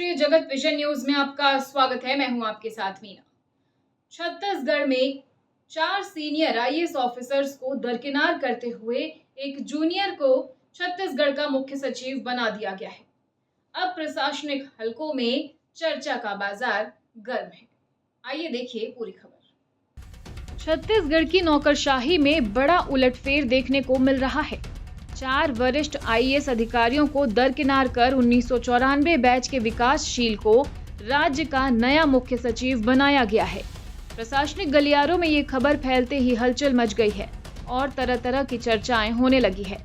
राष्ट्रीय जगत vision news में आपका स्वागत है। मैं हूं आपके साथ मीना। छत्तीसगढ़ में 4 सीनियर आईएएस ऑफिसर्स को दरकिनार करते हुए एक जूनियर को छत्तीसगढ़ का मुख्य सचिव बना दिया गया है। अब प्रशासनिक हलकों में चर्चा का बाजार गर्म है। आइए देखिए पूरी खबर। छत्तीसगढ़ की नौकरशाही में बड़ा उलटफेर देखने को मिल रहा है। 4 वरिष्ठ आईएएस अधिकारियों को दरकिनार कर 1994 बैच के विकासशील को राज्य का नया मुख्य सचिव बनाया गया है। प्रशासनिक गलियारों में ये खबर फैलते ही हलचल मच गई है और तरह तरह की चर्चाएं होने लगी है।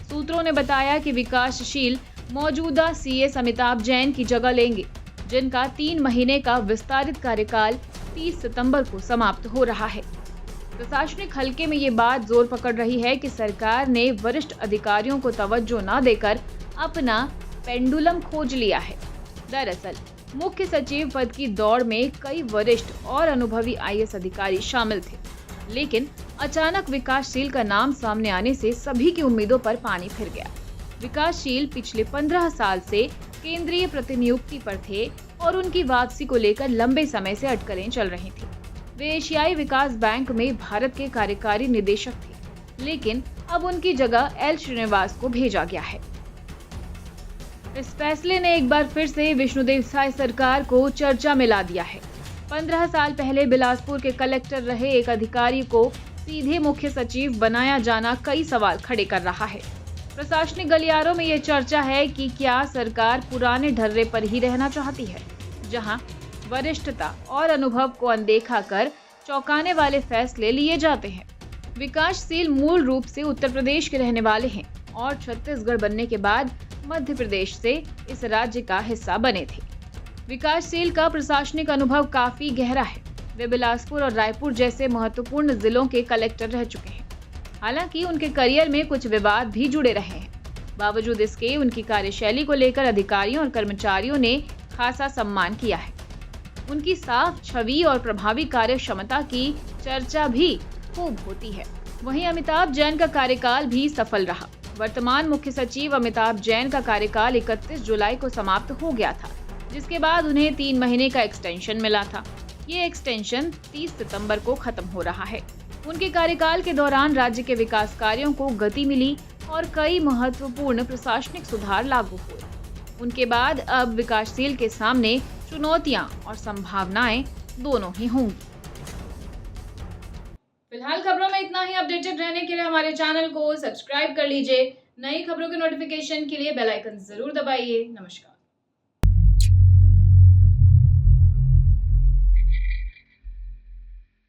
सूत्रों ने बताया कि विकासशील मौजूदा सीएस अमिताभ जैन की जगह लेंगे, जिनका 3 महीने का विस्तारित कार्यकाल 30 सितंबर को समाप्त हो रहा है। प्रशासनिक हलके में ये बात जोर पकड़ रही है कि सरकार ने वरिष्ठ अधिकारियों को तवज्जो न देकर अपना पेंडुलम खोज लिया है। दरअसल मुख्य सचिव पद की दौड़ में कई वरिष्ठ और अनुभवी आईएएस अधिकारी शामिल थे, लेकिन अचानक विकासशील का नाम सामने आने से सभी की उम्मीदों पर पानी फिर गया। विकासशील पिछले 15 साल से केंद्रीय प्रतिनियुक्ति पर थे और उनकी वापसी को लेकर लंबे समय से अटकलें चल रही थी। वे एशियाई विकास बैंक में भारत के कार्यकारी निदेशक थे, लेकिन अब उनकी जगह एल श्रीनिवास को भेजा गया है। इस फैसले ने एक बार फिर से विष्णुदेव साय सरकार को चर्चा में ला दिया है। 15 साल पहले बिलासपुर के कलेक्टर रहे एक अधिकारी को सीधे मुख्य सचिव बनाया जाना कई सवाल खड़े कर रहा है। प्रशासनिक गलियारों में ये चर्चा है कि क्या सरकार पुराने ढर्रे पर ही रहना चाहती है, जहां वरिष्ठता और अनुभव को अनदेखा कर चौंकाने वाले फैसले लिए जाते हैं। विकासशील मूल रूप से उत्तर प्रदेश के रहने वाले हैं और छत्तीसगढ़ बनने के बाद मध्य प्रदेश से इस राज्य का हिस्सा बने थे। विकासशील का प्रशासनिक अनुभव काफी गहरा है। वे बिलासपुर और रायपुर जैसे महत्वपूर्ण जिलों के कलेक्टर रह चुके हैं। हालांकि उनके करियर में कुछ विवाद भी जुड़े रहे हैं। बावजूद इसके उनकी कार्यशैली को लेकर अधिकारियों और कर्मचारियों ने खासा सम्मान किया है। उनकी साफ छवि और प्रभावी कार्य क्षमता की चर्चा भी खूब होती है। वहीं अमिताभ जैन का कार्यकाल भी सफल रहा। वर्तमान मुख्य सचिव अमिताभ जैन का कार्यकाल 31 जुलाई को समाप्त हो गया था, जिसके बाद उन्हें 3 महीने का एक्सटेंशन मिला था। ये एक्सटेंशन 30 सितंबर को खत्म हो रहा है। उनके कार्यकाल के दौरान राज्य के विकास कार्यों को गति मिली और कई महत्वपूर्ण प्रशासनिक सुधार लागू हुए। उनके बाद अब विकासशील के सामने चुनौतियां और संभावनाएं दोनों ही होंगी। फिलहाल खबरों में इतना ही। अपडेटेड रहने के लिए हमारे चैनल को सब्सक्राइब कर लीजिए। नई खबरों के नोटिफिकेशन के लिए बेल आइकन जरूर दबाइए। नमस्कार।